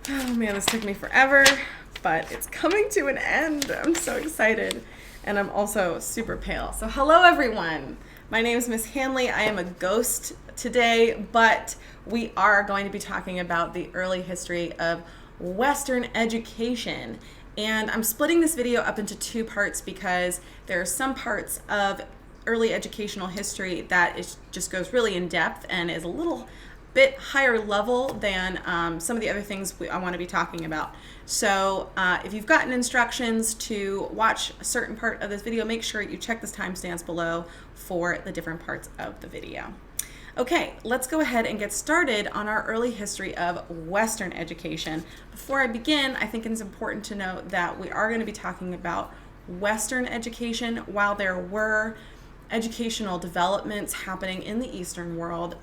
Oh man, this took me forever, but it's coming to an end. I'm so excited. And I'm also super pale. So hello everyone. My name is Miss Hanley. I am a ghost today, but we are going to be talking about the early history of Western education. And I'm splitting this video up into two parts because there are some parts of early educational history that just goes really in depth and is a little bit higher level than some of the other things I want to be talking about. So if you've gotten instructions to watch a certain part of this video, make sure you check the timestamps below for the different parts of the video. Okay, let's go ahead and get started on our early history of Western education. Before I begin, I think it's important to note that we are going to be talking about Western education. While there were educational developments happening in the Eastern world,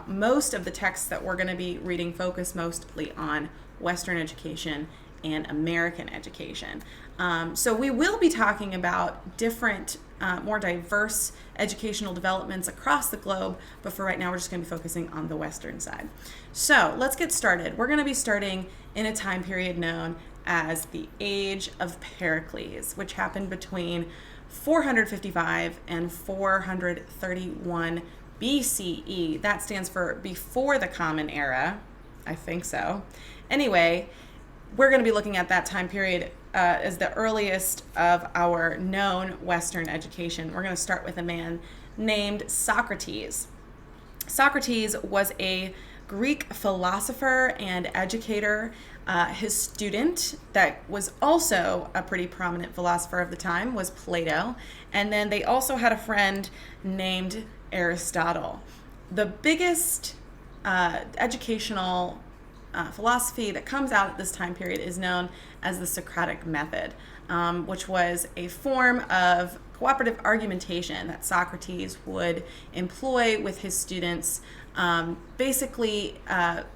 most of the texts that we're going to be reading focus mostly on Western education and American education. So we will be talking about different, more diverse educational developments across the globe, but for right now we're just going to be focusing on the Western side. So let's get started. We're going to be starting in a time period known as the Age of Pericles, which happened between 455 and 431 BCE. That stands for before the Common Era. I think so. Anyway, we're going to be looking at that time period as the earliest of our known Western education. We're going to start with a man named Socrates. Socrates was a Greek philosopher and educator. His student, that was also a pretty prominent philosopher of the time, was Plato. And then they also had a friend named Aristotle. The biggest educational philosophy that comes out at this time period is known as the Socratic method, which was a form of cooperative argumentation that Socrates would employ with his students, basically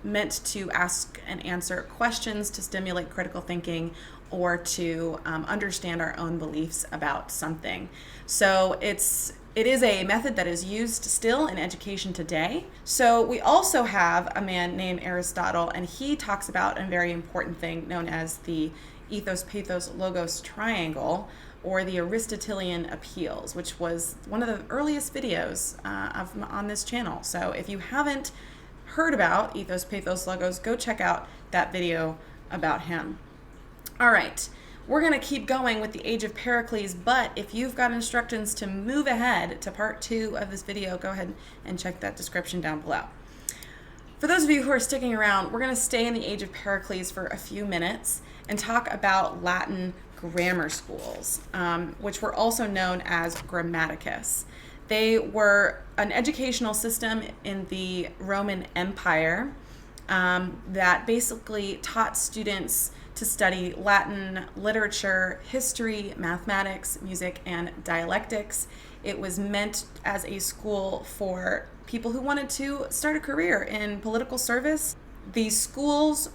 meant to ask and answer questions to stimulate critical thinking or to understand our own beliefs about something. So it is a method that is used still in education today. So we also have a man named Aristotle, and he talks about a very important thing known as the ethos, pathos, logos triangle, or the Aristotelian appeals, which was one of the earliest videos on this channel. So if you haven't heard about ethos, pathos, logos, go check out that video about him. All right, we're going to keep going with the Age of Pericles, but if you've got instructions to move ahead to part 2 of this video, go ahead and check that description down below. For those of you who are sticking around, we're going to stay in the Age of Pericles for a few minutes and talk about Latin grammar schools, which were also known as grammaticus. They were an educational system in the Roman Empire that basically taught students to study Latin literature, history, mathematics, music, and dialectics. It was meant as a school for people who wanted to start a career in political service. These schools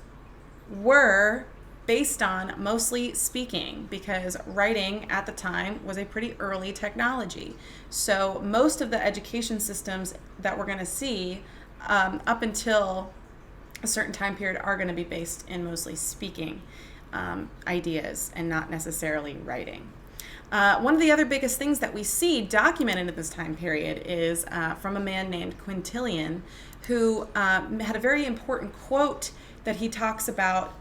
were based on mostly speaking because writing at the time was a pretty early technology. So most of the education systems that we're going to see up until a certain time period are going to be based in mostly speaking ideas and not necessarily writing. One of the other biggest things that we see documented in this time period is from a man named Quintilian, who had a very important quote that he talks about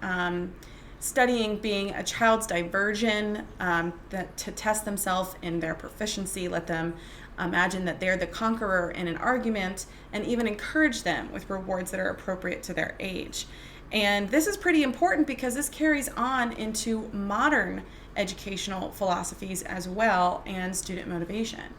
studying being a child's diversion, to test themselves in their proficiency, let them imagine that they're the conqueror in an argument, and even encourage them with rewards that are appropriate to their age. And this is pretty important because this carries on into modern educational philosophies as well and student motivation.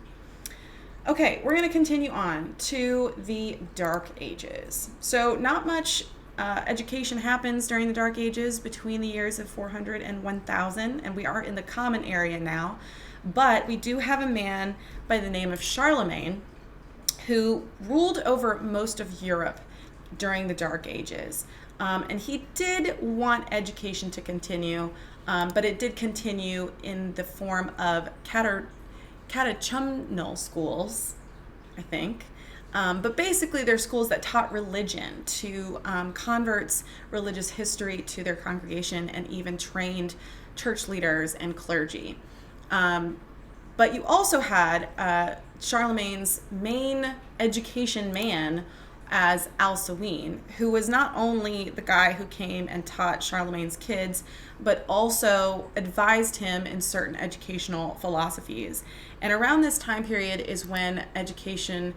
Okay, we're going to continue on to the Dark Ages. So not much education happens during the Dark Ages between the years of 400 and 1000, and we are in the Common Area now. But we do have a man by the name of Charlemagne who ruled over most of Europe during the Dark Ages. And he did want education to continue, but it did continue in the form of catechumnal schools, I think. But basically, they're schools that taught religion to converts, religious history to their congregation, and even trained church leaders and clergy. But you also had Charlemagne's main education man as Al-Sawin, who was not only the guy who came and taught Charlemagne's kids, but also advised him in certain educational philosophies. And around this time period is when education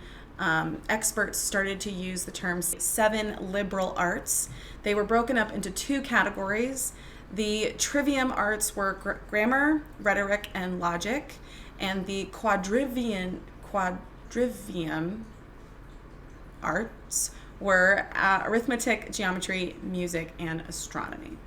experts started to use the terms 7 liberal arts. They were broken up into 2 categories. The trivium arts were grammar, rhetoric, and logic, and the quadrivium arts were arithmetic, geometry, music, and astronomy.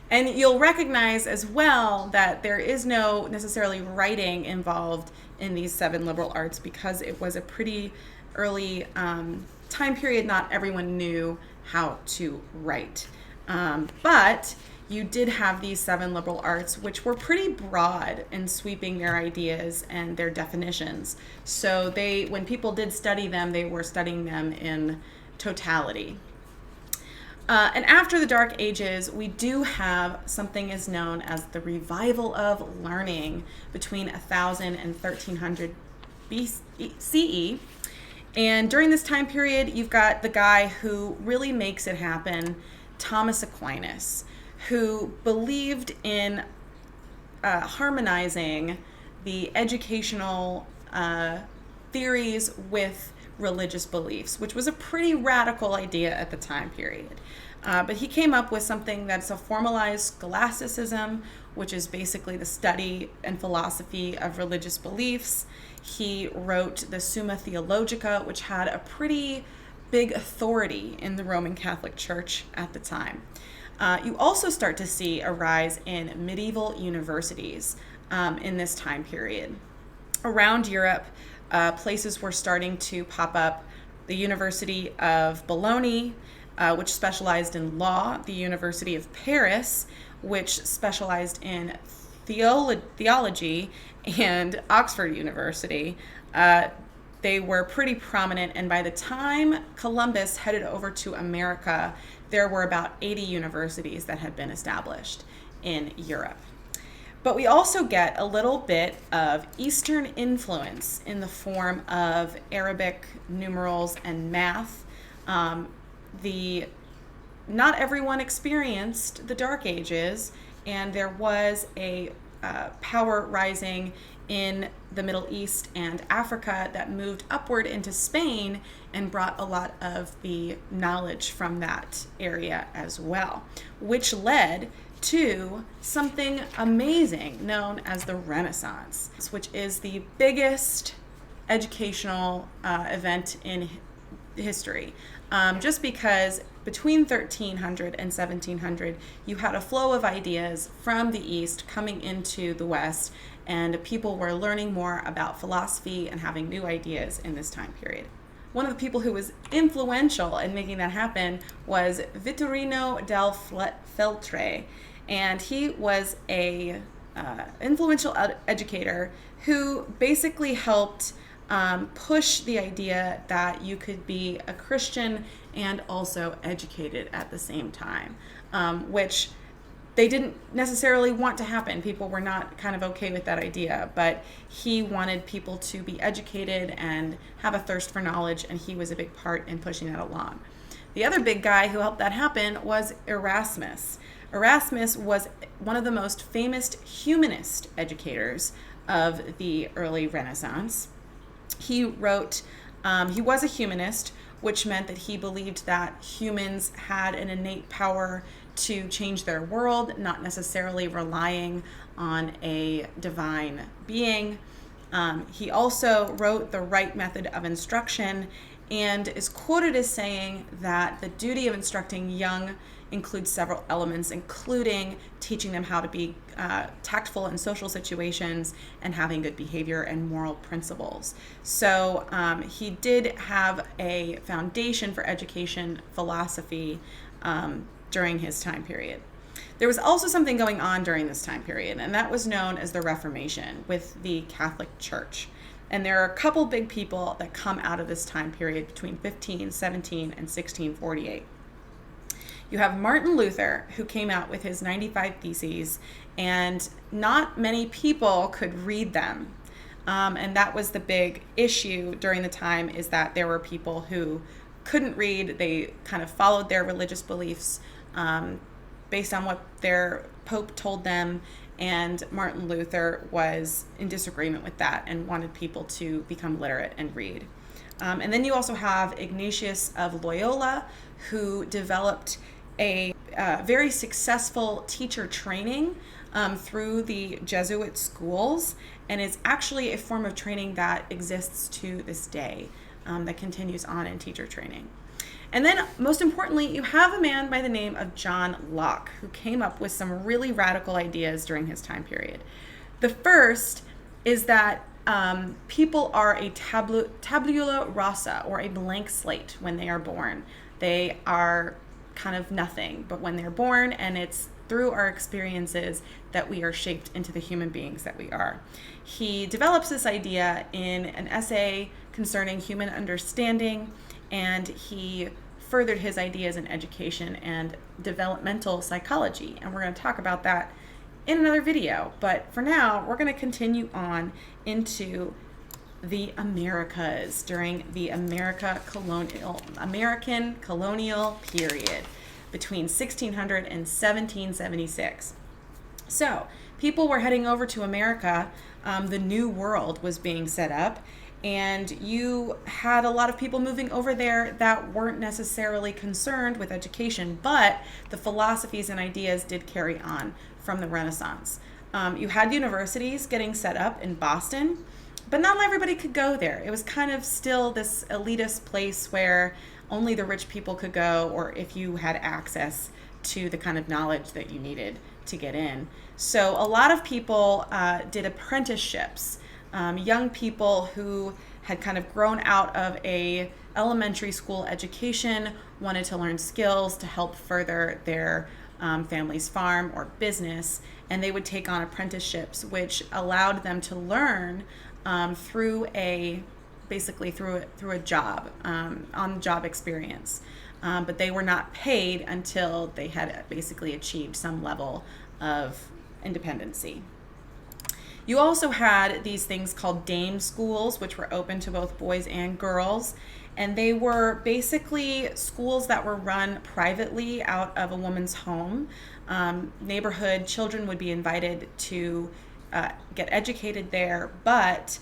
And you'll recognize as well that there is no necessarily writing involved in these 7 liberal arts because it was a pretty early time period. Not everyone knew how to write. But you did have these 7 liberal arts, which were pretty broad in sweeping their ideas and their definitions. So when people did study them, they were studying them in totality. And after the Dark Ages, we do have something is known as the revival of learning between 1000 and 1300 BCE. And during this time period, you've got the guy who really makes it happen, Thomas Aquinas, who believed in harmonizing the educational theories with religious beliefs, which was a pretty radical idea at the time period. But he came up with something that's a formalized scholasticism, which is basically the study and philosophy of religious beliefs. He wrote the Summa Theologica, which had a pretty big authority in the Roman Catholic Church at the time. You also start to see a rise in medieval universities in this time period. Around Europe, places were starting to pop up. The University of Bologna, which specialized in law, the University of Paris, which specialized in theology, and Oxford University. They were pretty prominent, and by the time Columbus headed over to America, there were about 80 universities that had been established in Europe. But we also get a little bit of Eastern influence in the form of Arabic numerals and math. Not everyone experienced the Dark Ages, and there was a power rising in the Middle East and Africa that moved upward into Spain and brought a lot of the knowledge from that area as well, which led to something amazing known as the Renaissance, which is the biggest educational event in history. Just because between 1300 and 1700, you had a flow of ideas from the East coming into the West, and people were learning more about philosophy and having new ideas in this time period. One of the people who was influential in making that happen was Vittorino del Feltre, and he was a influential educator who basically helped push the idea that you could be a Christian and also educated at the same time, which they didn't necessarily want to happen. People were not kind of okay with that idea, but he wanted people to be educated and have a thirst for knowledge, and he was a big part in pushing that along. The other big guy who helped that happen was Erasmus. Erasmus was one of the most famous humanist educators of the early Renaissance. He wrote, he was a humanist, which meant that he believed that humans had an innate power to change their world, not necessarily relying on a divine being. He also wrote The Right Method of Instruction and is quoted as saying that the duty of instructing young includes several elements, including teaching them how to be tactful in social situations and having good behavior and moral principles. So he did have a foundation for education philosophy during his time period. There was also something going on during this time period, and that was known as the Reformation with the Catholic Church. And there are a couple big people that come out of this time period between 1517 and 1648. You have Martin Luther, who came out with his 95 Theses, and not many people could read them. And that was the big issue during the time, is that there were people who couldn't read. They kind of followed their religious beliefs based on what their Pope told them, and Martin Luther was in disagreement with that and wanted people to become literate and read. And then you also have Ignatius of Loyola, who developed a very successful teacher training through the Jesuit schools, and is actually a form of training that exists to this day, that continues on in teacher training. And then, most importantly, you have a man by the name of John Locke, who came up with some really radical ideas during his time period. The first is that people are a tabula rasa, or a blank slate, when they are born. They are kind of nothing but when they're born, and it's through our experiences that we are shaped into the human beings that we are. He develops this idea in an essay concerning human understanding, and he furthered his ideas in education and developmental psychology, and we're going to talk about that in another video. But for now, we're going to continue on into the Americas during the American colonial period between 1600 and 1776. So people were heading over to America. The New World was being set up, and you had a lot of people moving over there that weren't necessarily concerned with education, but the philosophies and ideas did carry on from the Renaissance. You had universities getting set up in Boston, but not everybody could go there. It was kind of still this elitist place where only the rich people could go, or if you had access to the kind of knowledge that you needed to get in. So a lot of people did apprenticeships. Young people who had kind of grown out of a elementary school education wanted to learn skills to help further their family's farm or business, and they would take on apprenticeships, which allowed them to learn through a job, on-the-job experience. But they were not paid until they had basically achieved some level of independency. You also had these things called dame schools, which were open to both boys and girls, and they were basically schools that were run privately out of a woman's home. Neighborhood children would be invited to get educated there, but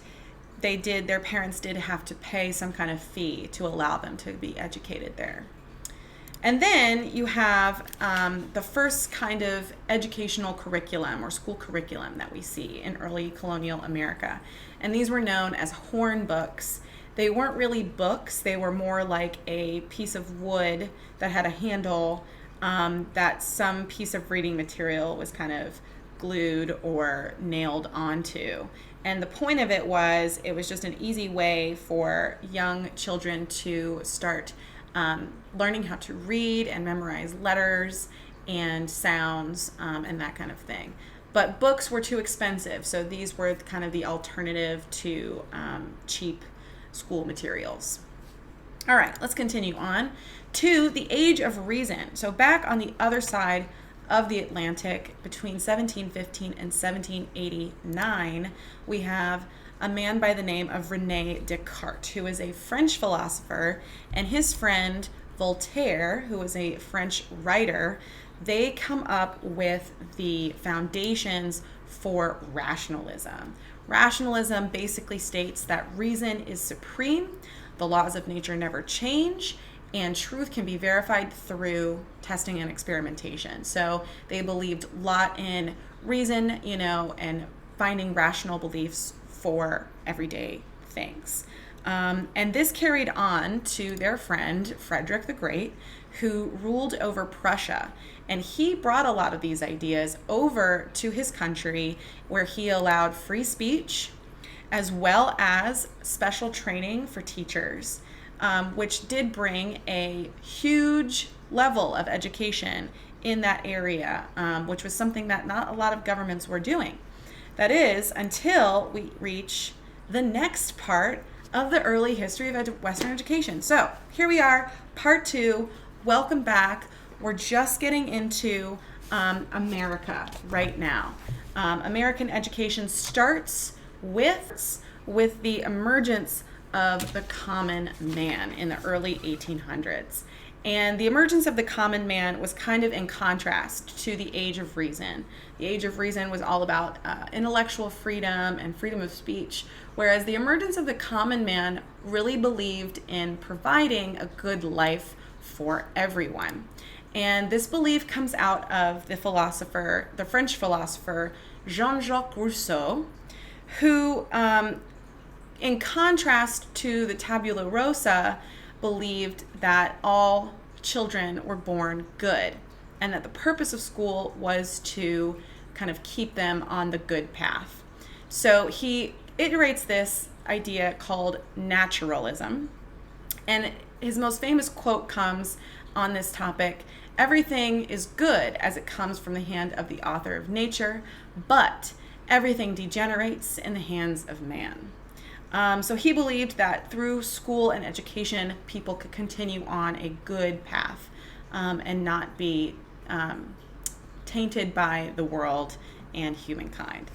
their parents did have to pay some kind of fee to allow them to be educated there. And then you have the first kind of educational curriculum or school curriculum that we see in early colonial America. And these were known as horn books. They weren't really books. They were more like a piece of wood that had a handle that some piece of reading material was kind of glued or nailed onto. And the point of it was just an easy way for young children to start learning how to read and memorize letters and sounds and that kind of thing. But books were too expensive, so these were kind of the alternative to cheap school materials. All right, let's continue on to the Age of Reason. So back on the other side of the Atlantic, between 1715 and 1789, we have a man by the name of René Descartes, who is a French philosopher, and his friend Voltaire, who was a French writer. They come up with the foundations for rationalism. Rationalism basically states that reason is supreme, the laws of nature never change, and truth can be verified through testing and experimentation. So they believed a lot in reason, and finding rational beliefs for everyday things. And this carried on to their friend, Frederick the Great, who ruled over Prussia. And he brought a lot of these ideas over to his country, where he allowed free speech as well as special training for teachers, which did bring a huge level of education in that area, which was something that not a lot of governments were doing. That is, until we reach the next part of the early history of Western education. So here we are, part 2. Welcome back. We're just getting into America right now. American education starts with the emergence of the common man in the early 1800s. And the emergence of the common man was kind of in contrast to the Age of Reason. The Age of Reason was all about intellectual freedom and freedom of speech, whereas the emergence of the common man really believed in providing a good life for everyone. And this belief comes out of the French philosopher, Jean-Jacques Rousseau, who, in contrast to the tabula rasa, believed that all children were born good and that the purpose of school was to kind of keep them on the good path. So he iterates this idea called naturalism, and his most famous quote comes on this topic: "Everything is good as it comes from the hand of the author of nature, but everything degenerates in the hands of man." So he believed that through school and education, people could continue on a good path and not be tainted by the world and humankind.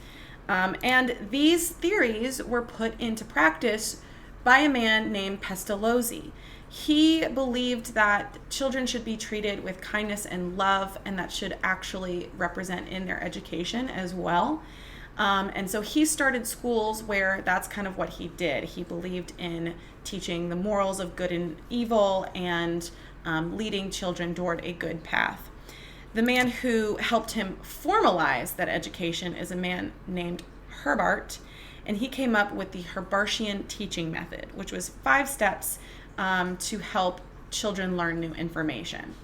And these theories were put into practice by a man named Pestalozzi. He believed that children should be treated with kindness and love, and that should actually represent in their education as well. And so he started schools where that's kind of what he did. He believed in teaching the morals of good and evil and leading children toward a good path. The man who helped him formalize that education is a man named Herbart, and he came up with the Herbartian teaching method, which was 5 steps to help children learn new information.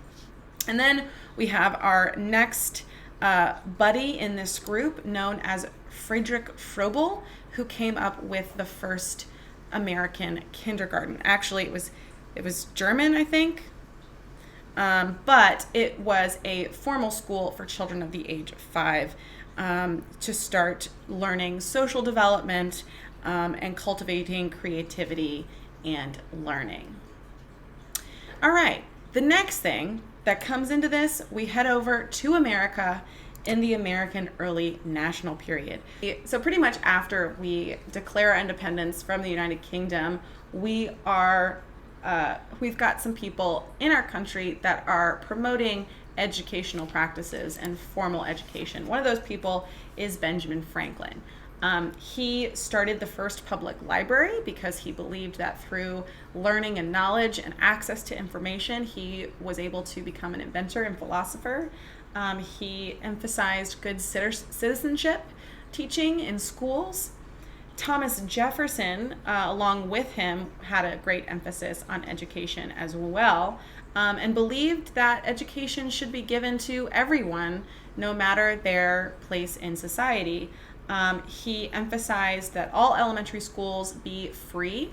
And then we have our next buddy in this group, known as Friedrich Froebel, who came up with the first American kindergarten. Actually, it was German, I think, but it was a formal school for children of the age of 5 to start learning social development and cultivating creativity and learning. All right, the next thing that comes into this, we head over to America in the American early national period. So pretty much after we declare our independence from the United Kingdom, we've got some people in our country that are promoting educational practices and formal education. One of those people is Benjamin Franklin. He started the first public library because he believed that through learning and knowledge and access to information, he was able to become an inventor and philosopher. He emphasized good citizenship teaching in schools. Thomas Jefferson, along with him, had a great emphasis on education as well, and believed that education should be given to everyone, no matter their place in society. He emphasized that all elementary schools be free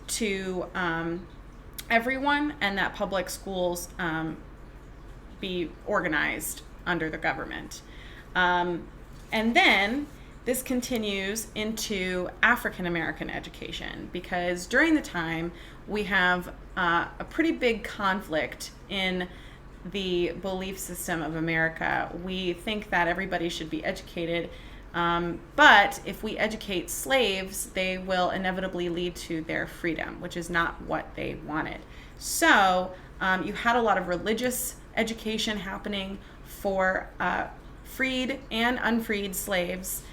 to everyone, and that public schools be organized under the government. And then this continues into African American education, because during the time we have a pretty big conflict in the belief system of America. We think that everybody should be educated, but if we educate slaves, they will inevitably lead to their freedom, which is not what they wanted. So you had a lot of religious education happening for freed and unfreed slaves.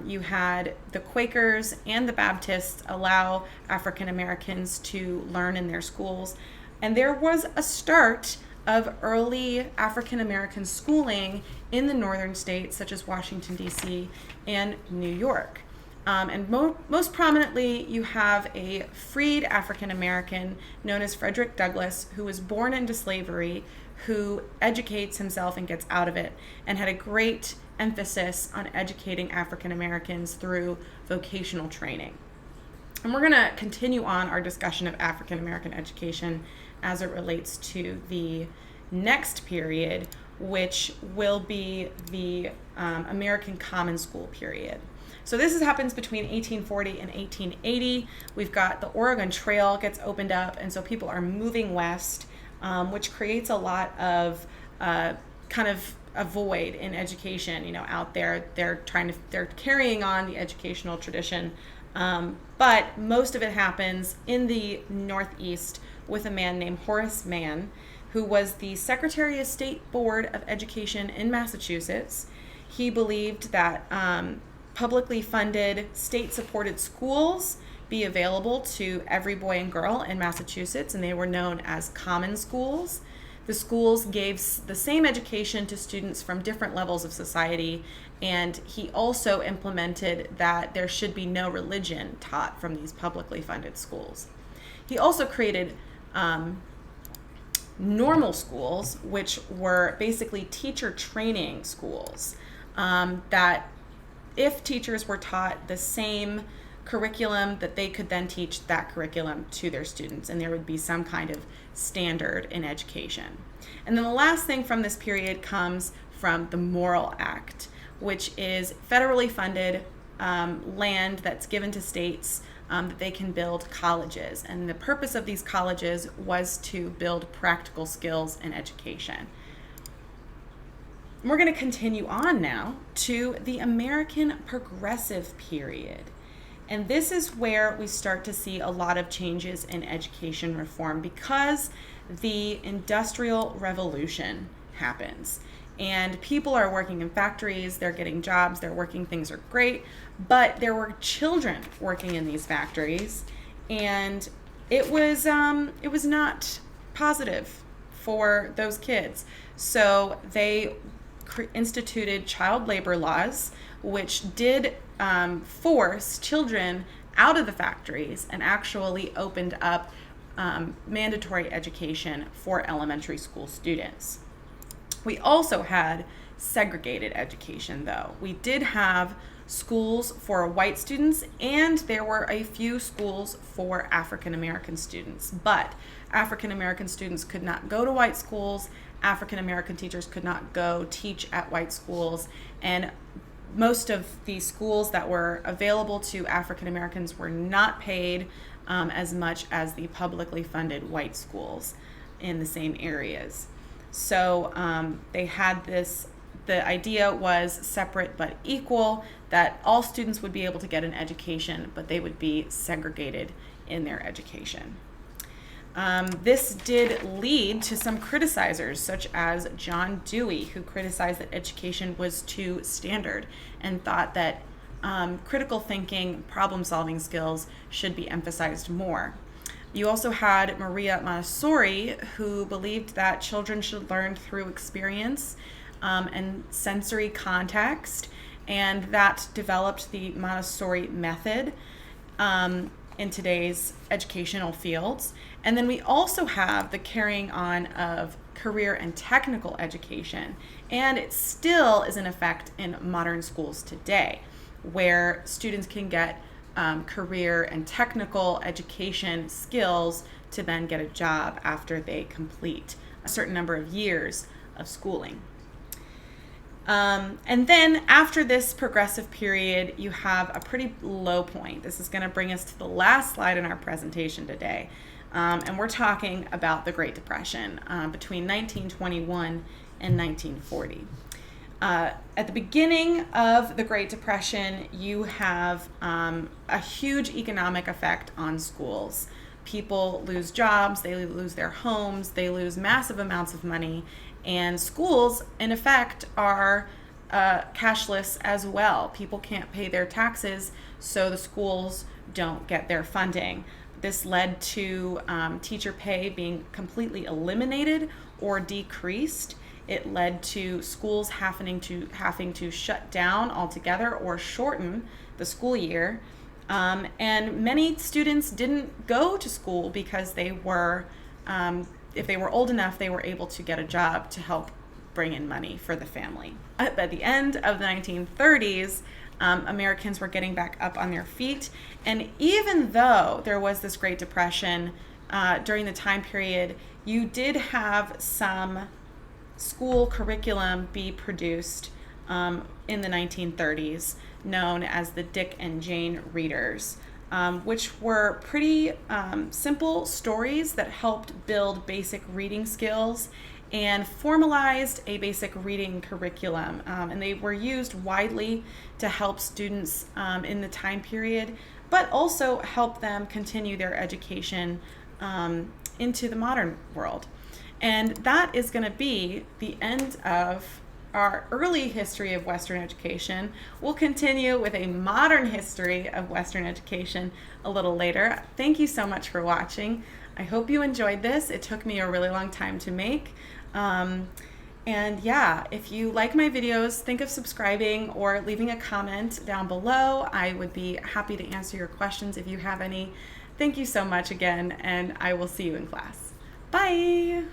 You had the Quakers and the Baptists allow African Americans to learn in their schools. And there was a start of early African American schooling in the northern states, such as Washington, D.C. and New York. And most prominently, you have a freed African American known as Frederick Douglass, who was born into slavery, who educates himself and gets out of it, and had a great emphasis on educating African Americans through vocational training. And we're going to continue on our discussion of African American education as it relates to the next period, which will be the American Common School period. So this happens between 1840 and 1880. We've got the Oregon Trail gets opened up, and so people are moving west, which creates a lot of kind of a void in education, out there. They're carrying on the educational tradition, but most of it happens in the Northeast with a man named Horace Mann, who was the Secretary of State Board of Education in Massachusetts. He believed that publicly funded, state-supported schools be available to every boy and girl in Massachusetts, and they were known as common schools. The schools gave the same education to students from different levels of society, and he also implemented that there should be no religion taught from these publicly funded schools. He also created normal schools, which were basically teacher training schools, that if teachers were taught the same curriculum, that they could then teach that curriculum to their students, and there would be some kind of standard in education. And then the last thing from this period comes from the Morrill Act, which is federally funded land that's given to states that they can build colleges. And the purpose of these colleges was to build practical skills in education. We're going to continue on now to the American Progressive period. And this is where we start to see a lot of changes in education reform because the Industrial Revolution happens. And people are working in factories, they're getting jobs, they're working, things are great, but there were children working in these factories, and it was not positive for those kids. So they instituted child labor laws, which did force children out of the factories and actually opened up mandatory education for elementary school students. We also had segregated education, though. We did have schools for white students, and there were a few schools for African American students, but African American students could not go to white schools. African American teachers could not go teach at white schools, and most of the schools that were available to African Americans were not paid as much as the publicly funded white schools in the same areas. So they had this, the idea was separate but equal, that all students would be able to get an education, but they would be segregated in their education. This did lead to some criticizers, such as John Dewey, who criticized that education was too standard and thought that critical thinking, problem-solving skills should be emphasized more. You also had Maria Montessori, who believed that children should learn through experience and sensory context, and that developed the Montessori method in today's educational fields. And then we also have the carrying on of career and technical education, and it still is in effect in modern schools today, where students can get career and technical education skills to then get a job after they complete a certain number of years of schooling. And then after this progressive period, you have a pretty low point. This is going to bring us to the last slide in our presentation today. And we're talking about the Great Depression between 1921 and 1940. At the beginning of the Great Depression, you have a huge economic effect on schools. People lose jobs, they lose their homes, they lose massive amounts of money, and schools, in effect, are cashless as well. People can't pay their taxes, so the schools don't get their funding. This led to teacher pay being completely eliminated or decreased. It led to schools having to shut down altogether or shorten the school year. And many students didn't go to school because they were, if they were old enough, they were able to get a job to help bring in money for the family. At the end of the 1930s, Americans were getting back up on their feet. And even though there was this Great Depression during the time period, you did have some school curriculum be produced in the 1930s, known as the Dick and Jane Readers, which were pretty simple stories that helped build basic reading skills and formalized a basic reading curriculum. And they were used widely to help students in the time period, but also help them continue their education into the modern world. And that is going to be the end of our early history of Western education. We'll continue with a modern history of Western education a little later. Thank you so much for watching. I hope you enjoyed this. It took me a really long time to make. And yeah, if you like my videos, think of subscribing or leaving a comment down below. I would be happy to answer your questions if you have any. Thank you so much again, and I will see you in class. Bye!